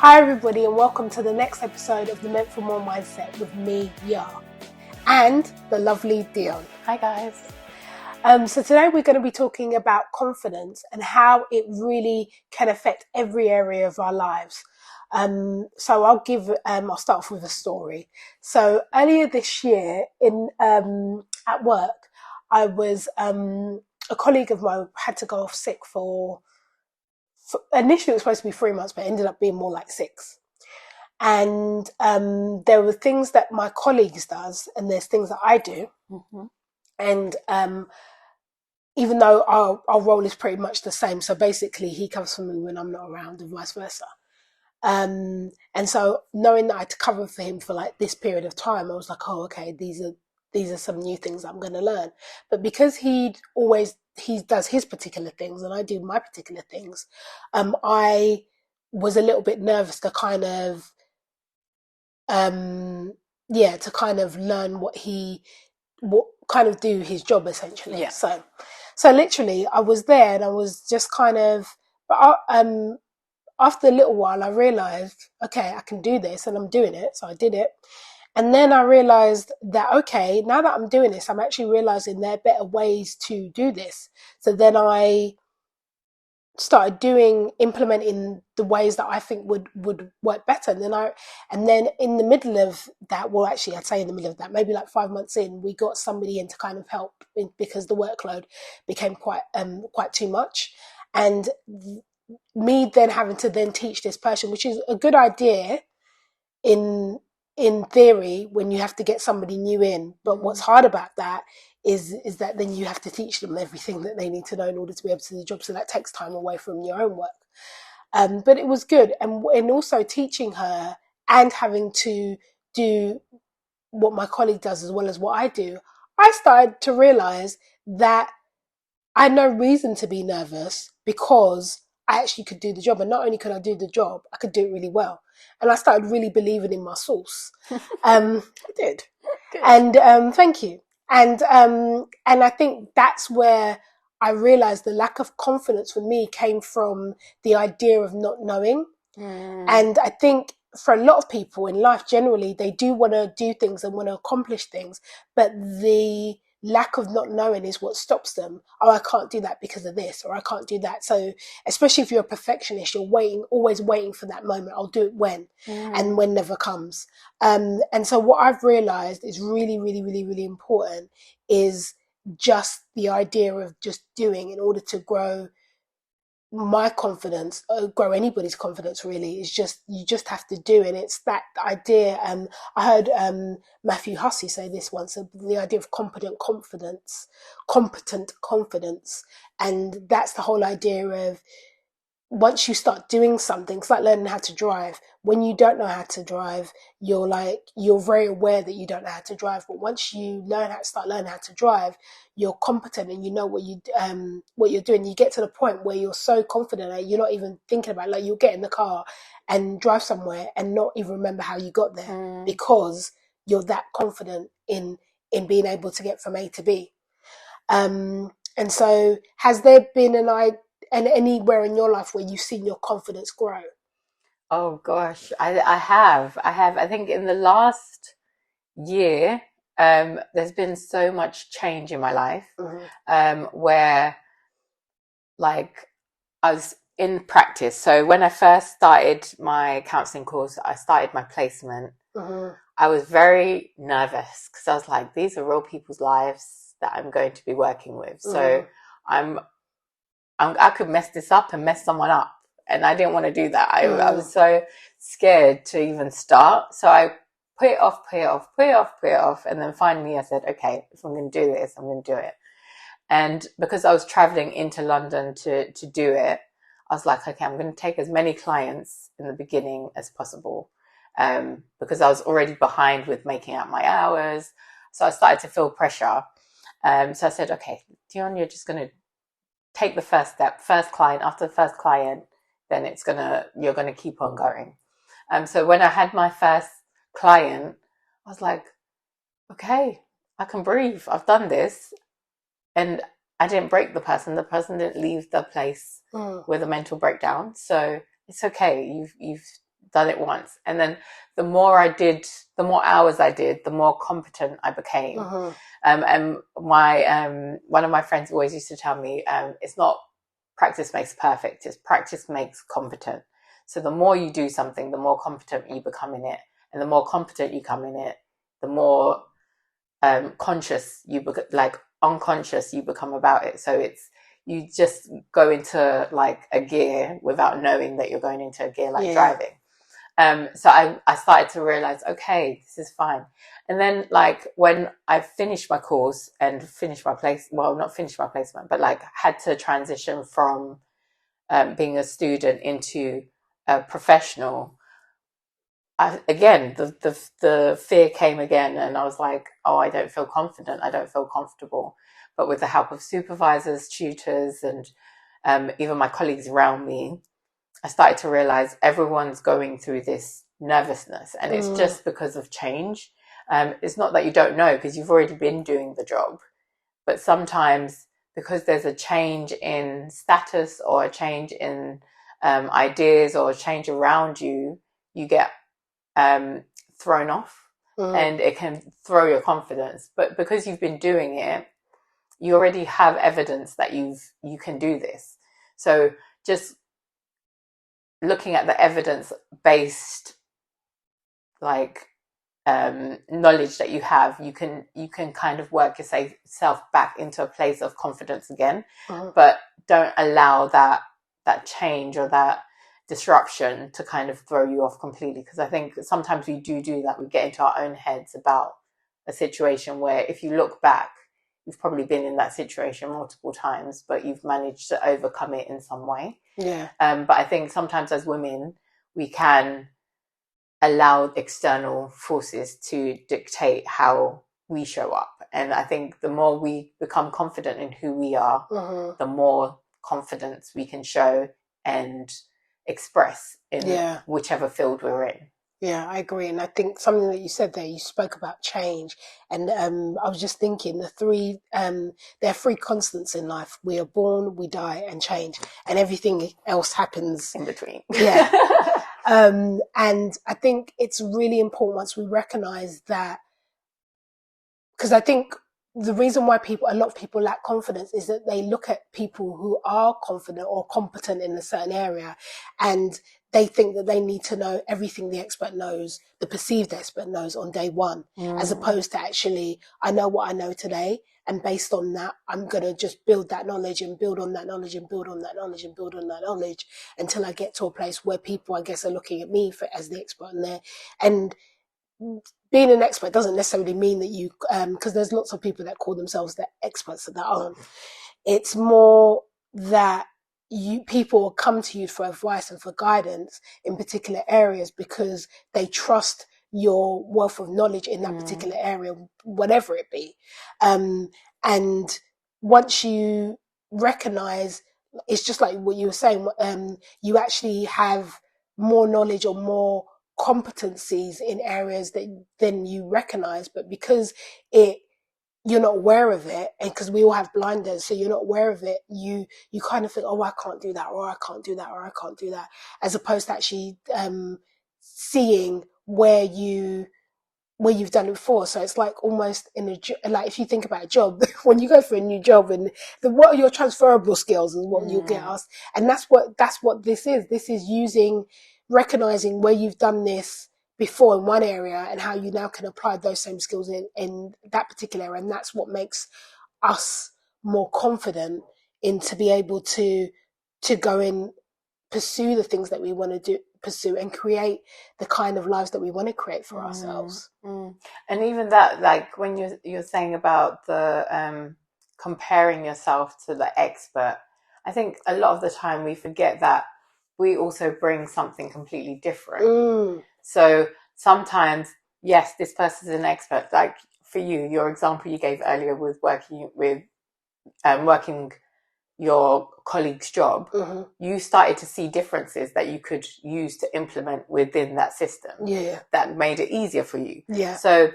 Hi everybody and welcome to the next episode of the Meant for More Mindset with me, Yar, and the lovely Dion. Hi guys. So today we're going to be talking about confidence and how it really can affect every area of our lives. So I'll start off with a story. So earlier this year at work, I was, a colleague of mine had to go off sick for initially it was supposed to be 3 months, but it ended up being more like 6. And there were things that my colleagues does, and there's things that I do. Mm-hmm. And even though our role is pretty much the same, so basically he comes for me when I'm not around and vice versa. And so knowing that I had to cover for him for like this period of time, I was like, oh, okay, these are some new things I'm going to learn. But because he does his particular things and I do my particular things, I was a little bit nervous to kind of to kind of learn what kind of do his job essentially. Yeah. So literally I was there and I was just kind of, but after a little while I realized, okay, I can do this and I'm doing it. So I did it. And then I realized that, okay, now that I'm doing this, I'm actually realizing there are better ways to do this. So then I started implementing the ways that I think would work better. And then in the middle of that, well, actually, I'd say in the middle of that, maybe like 5 months in, we got somebody in to kind of help because the workload became quite too much. And me then having to then teach this person, which is a good idea in theory when you have to get somebody new in. But what's hard about that is that then you have to teach them everything that they need to know in order to be able to do the job. So that takes time away from your own work. But it was good. And also teaching her and having to do what my colleague does as well as what I do, I started to realize that I had no reason to be nervous because I actually could do the job. And not only could I do the job, I could do it really well. And I started really believing in my source. I did. Good. And thank you. And I think that's where I realized the lack of confidence for me came from the idea of not knowing. And I think for a lot of people in life generally, they do want to do things and want to accomplish things, but the lack of not knowing is what stops them. Oh, I can't do that because of this, or I can't do that. So especially if you're a perfectionist, you're always waiting for that moment. I'll do it when, and when never comes. And so what I've realized is really, really, really, really important is just the idea of just doing in order to grow my confidence, grow anybody's confidence really. Is just, you just have to do. And it's that idea. I heard Matthew Hussey say this once, the idea of competent confidence. And that's the whole idea of, once you start doing something, it's like learning how to drive. When you don't know how to drive, you're very aware that you don't know how to drive. But once you start learning how to drive, you're competent and you know what you're doing. You get to the point where you're so confident that you're not even thinking about it. Like, you'll get in the car and drive somewhere and not even remember how you got there because you're that confident in being able to get from A to B. And so, has there been anywhere in your life where you've seen your confidence grow? Oh gosh, I have. I think in the last year, there's been so much change in my life, where like I was in practice. So when I first started my counseling course, I started my placement. I was very nervous because I was like, these are real people's lives that I'm going to be working with. So I could mess this up and mess someone up. And I didn't want to do that. I was so scared to even start. So I put it off. And then finally I said, okay, if I'm going to do this, I'm going to do it. And because I was traveling into London to do it, I was like, okay, I'm going to take as many clients in the beginning as possible. Because I was already behind with making out my hours. So I started to feel pressure. So I said, okay, Dion, you're just going to take the first step, first client. After the first client, then you're gonna keep on going. So when I had my first client, I was like, okay, I can breathe. I've done this, and I didn't break the person. The person didn't leave the place with a mental breakdown. So it's okay. You've done it once. And then the more I did, the more hours I did, the more competent I became. And my one of my friends always used to tell me, it's not practice makes perfect, it's practice makes competent. So the more you do something, the more competent you become in it. And the more competent you come in it, the more conscious you unconscious you become about it. So it's, you just go into like a gear without knowing that you're going into a gear, like driving. So I started to realize, okay, this is fine. And then like when I finished my course and finished my not finished my placement, but like had to transition from being a student into a professional, the fear came again, and I was like, oh, I don't feel confident. I don't feel comfortable. But with the help of supervisors, tutors, and even my colleagues around me, I started to realize everyone's going through this nervousness, and it's just because of change. It's not that you don't know, because you've already been doing the job, but sometimes because there's a change in status or a change in ideas or a change around you, you get thrown off, and it can throw your confidence. But because you've been doing it, you already have evidence that you can do this. So just looking at the evidence-based like knowledge that you have, you can kind of work yourself back into a place of confidence again. But don't allow that change or that disruption to kind of throw you off completely, because I think sometimes we do that. We get into our own heads about a situation where, if you look back, you've probably been in that situation multiple times, but you've managed to overcome it in some way. But I think sometimes as women, we can allow external forces to dictate how we show up. And I think the more we become confident in who we are, the more confidence we can show and express in whichever field we're in. Yeah, I agree. And I think something that you said there, you spoke about change. And I was just thinking there are three constants in life. We are born, we die, and change. And everything else happens in between. And I think it's really important once we recognize that, because I think the reason why a lot of people lack confidence is that they look at people who are confident or competent in a certain area, and they think that they need to know everything the expert knows, the perceived expert knows on day one, as opposed to actually, I know what I know today, and based on that, I'm going to just build that knowledge and build on that knowledge and build on that knowledge and build on that knowledge until I get to a place where people, I guess, are looking at me as the expert in there. And being an expert doesn't necessarily mean that you, because there's lots of people that call themselves the experts that aren't. It's more that people will come to you for advice and for guidance in particular areas because they trust your wealth of knowledge in that particular area, whatever it be. And once you recognize, it's just like what you were saying, you actually have more knowledge or more competencies in areas than you recognize, but because you're not aware of it, and because we all have blinders, so you're not aware of it, you kind of think, oh, I can't do that, or I can't do that, or I can't do that, as opposed to actually seeing where you've done it before. So it's like almost like if you think about a job, when you go for a new job, and what are your transferable skills is what you'll get asked, and that's what this is. This is recognizing where you've done this before in one area and how you now can apply those same skills in that particular area. And that's what makes us more confident in to be able to go in, pursue the things that we want to pursue and create the kind of lives that we want to create for ourselves. And even that, like when you're saying about the comparing yourself to the expert, I think a lot of the time we forget that we also bring something completely different. So sometimes, yes, this person's an expert. Like for you, your example you gave earlier with working your colleague's job, you started to see differences that you could use to implement within that system. That made it easier for you. So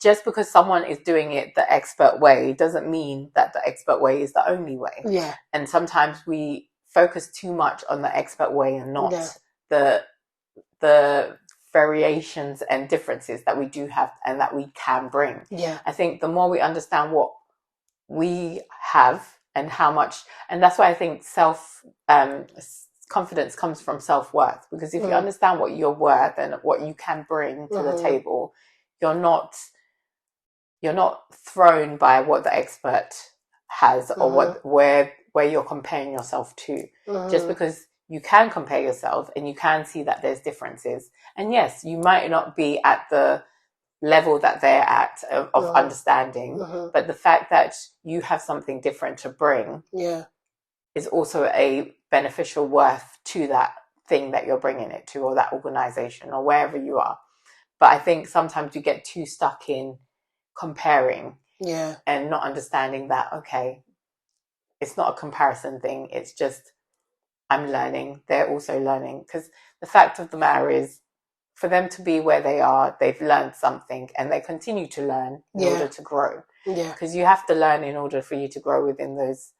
just because someone is doing it the expert way doesn't mean that the expert way is the only way. And sometimes we focus too much on the expert way and not the the variations and differences that we do have and that we can bring. Yeah. I think the more we understand what we have and how much, and that's why I think confidence comes from self-worth, because if you understand what you're worth and what you can bring to the table, you're not thrown by what the expert has or where you're comparing yourself to, just because you can compare yourself and you can see that there's differences. And yes, you might not be at the level that they're at of understanding, but the fact that you have something different to bring is also a beneficial worth to that thing that you're bringing it to, or that organization, or wherever you are. But I think sometimes you get too stuck in comparing and not understanding that, okay, it's not a comparison thing, it's just I'm learning, they're also learning. Because the fact of the matter is, for them to be where they are, they've learned something and they continue to learn in order to grow. Because you have to learn in order for you to grow within those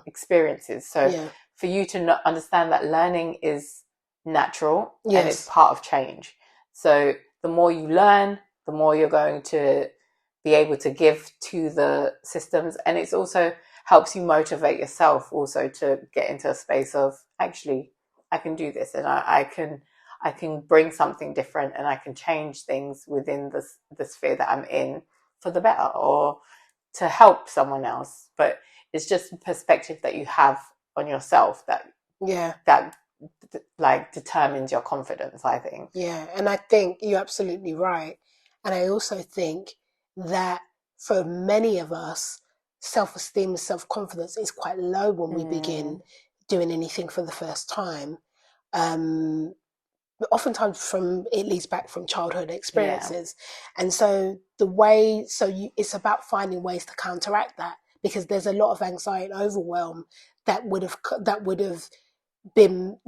experiences. So for you to understand that learning is natural and it's part of change. So the more you learn, the more you're going to be able to give to the systems. And it's also helps you motivate yourself also to get into a space of, actually, I can do this, and I can bring something different, and I can change things within the sphere that I'm in for the better, or to help someone else. But it's just a perspective that you have on yourself that like determines your confidence, I think. Yeah, and I think you're absolutely right. And I also think that for many of us, self-esteem and self-confidence is quite low when we begin doing anything for the first time. Oftentimes it leads back from childhood experiences. And so it's about finding ways to counteract that, because there's a lot of anxiety and overwhelm that would have been,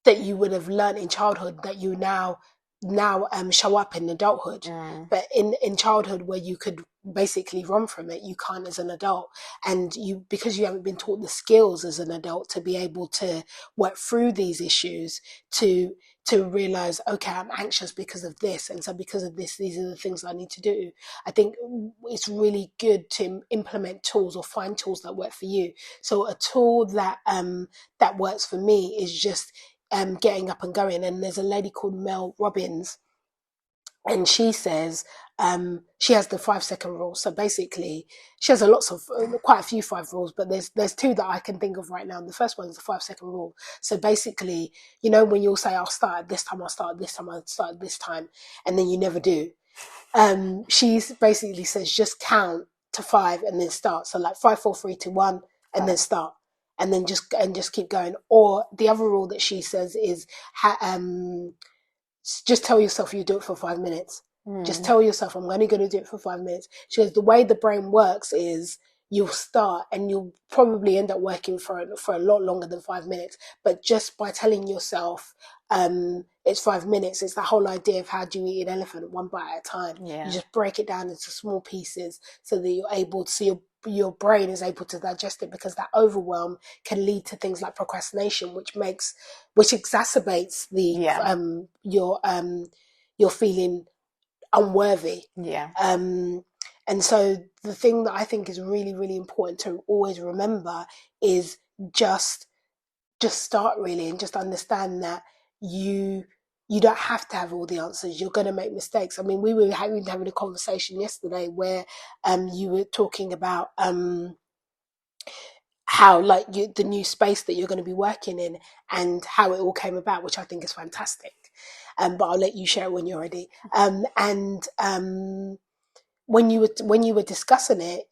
that you would have learned in childhood, that you now show up in adulthood. But in childhood, where you could basically run from it, you can't as an adult. And because you haven't been taught the skills as an adult to be able to work through these issues, to realize, okay, I'm anxious because of this, and so because of this, these are the things I need to do. I think it's really good to implement tools or find tools that work for you. So a tool that works for me is just getting up and going. And there's a lady called Mel Robbins, and she says she has the 5-second rule. So basically, she has quite a few 5 rules, but there's 2 that I can think of right now. And the first one is the 5-second rule. So basically, when you'll say, I'll start at this time, I'll start at this time, I'll start at this time, and then you never do. She basically says, just count to 5 and then start. So like 5, 4, 3, 2, 1, and then start. And then just keep going. Or the other rule that she says is, just tell yourself you do it for 5 minutes. Just tell yourself, I'm only going to do it for 5 minutes. She goes, the way the brain works is, you'll start and you'll probably end up working for a lot longer than 5 minutes. But just by telling yourself it's 5 minutes, it's the whole idea of how do you eat an elephant, one bite at a time. You just break it down into small pieces so that you're able to see your brain is able to digest it, because that overwhelm can lead to things like procrastination, which exacerbates your feeling unworthy. And so the thing that I think is really, really important to always remember is just start, really, and just understand that you don't have to have all the answers. You're going to make mistakes. I mean, we were having a conversation yesterday where you were talking about how the new space that you're going to be working in and how it all came about, which I think is fantastic. But I'll let you share it when you're ready. When you were discussing it,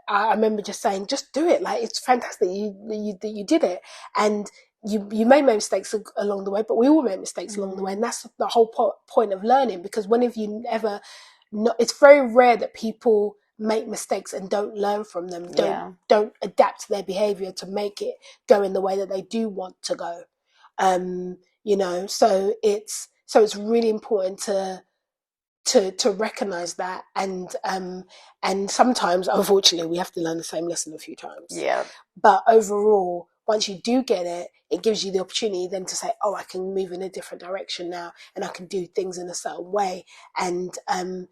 I remember just saying, just do it. Like, it's fantastic you did it. And you may make mistakes along the way, but we all make mistakes along the way. And that's the whole point of learning, because it's very rare that people make mistakes and don't learn from them, don't adapt their behavior to make it go in the way that they do want to go. So it's really important to recognize that, and sometimes, unfortunately, we have to learn the same lesson a few times. But overall, once you do get it, it gives you the opportunity then to say, oh, I can move in a different direction now, and I can do things in a certain way. And then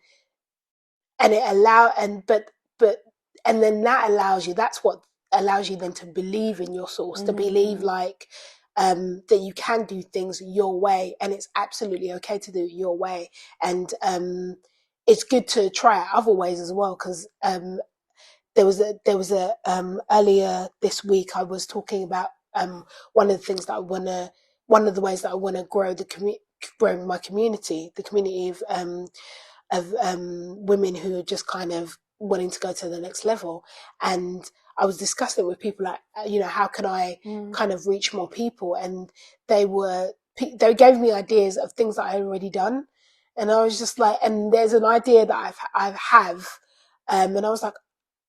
that allows you, that's what allows you then to believe in your source, to believe like, that you can do things your way, and it's absolutely okay to do it your way. And it's good to try it other ways as well, because there was a earlier this week I was talking about one of the ways that I want to grow my community, the community of women who are just kind of wanting to go to the next level. And I was discussing it with people like, how can I kind of reach more people? And they gave me ideas of things that I had already done. And I was just like, and there's an idea that I have. And I was like,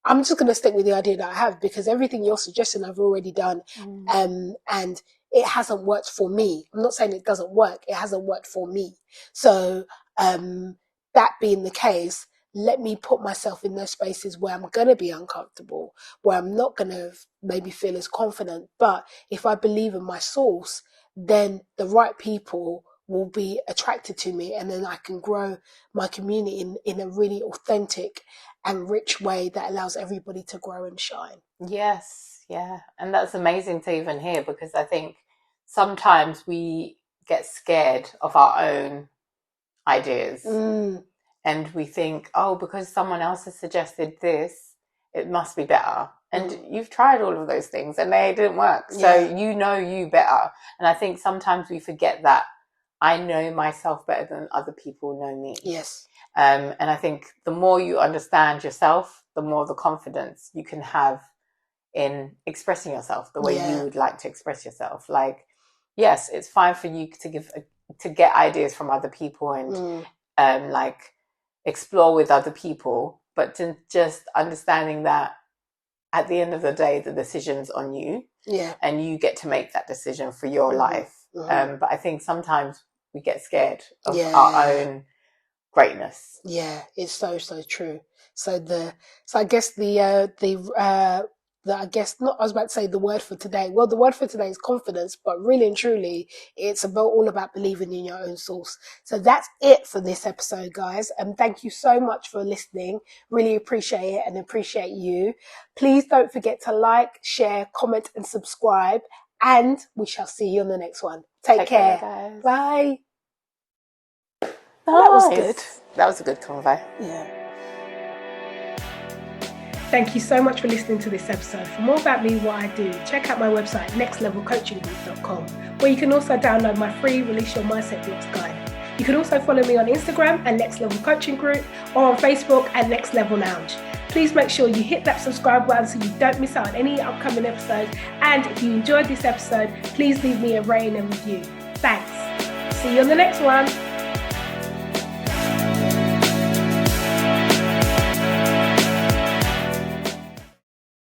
I'm just going to stick with the idea that I have, because everything you're suggesting I've already done. And it hasn't worked for me. I'm not saying it doesn't work. It hasn't worked for me. So that being the case, let me put myself in those spaces where I'm going to be uncomfortable, where I'm not going to maybe feel as confident. But if I believe in my source, then the right people will be attracted to me, and then I can grow my community in a really authentic and rich way that allows everybody to grow and shine. Yes, yeah. And that's amazing to even hear, because I think sometimes we get scared of our own ideas. And we think, oh, because someone else has suggested this, it must be better. And you've tried all of those things and they didn't work. So you know you better. And I think sometimes we forget that I know myself better than other people know me. Yes. And I think the more you understand yourself, the more the confidence you can have in expressing yourself the way you would like to express yourself. Like, yes, it's fine for you to get ideas from other people and like explore with other people, but to just understanding that at the end of the day, the decision's on you, and you get to make that decision for your life. But I think sometimes we get scared of our own greatness. Yeah, it's so true. So I guess I was about to say the word for today. Well, the word for today is confidence, but really and truly, it's all about believing in your own source. So that's it for this episode, guys. And thank you so much for listening. Really appreciate it and appreciate you. Please don't forget to like, share, comment, and subscribe. And we shall see you on the next one. Take care, guys. Bye. Nice. That was good. That was a good convo. Yeah. Thank you so much for listening to this episode. For more about me, what I do, check out my website, nextlevelcoachinggroup.com, where you can also download my free Release Your Mindset Blocks guide. You can also follow me on Instagram at Next Level Coaching Group, or on Facebook at Next Level Lounge. Please make sure you hit that subscribe button so you don't miss out on any upcoming episodes. And if you enjoyed this episode, please leave me a rating and review. Thanks. See you on the next one.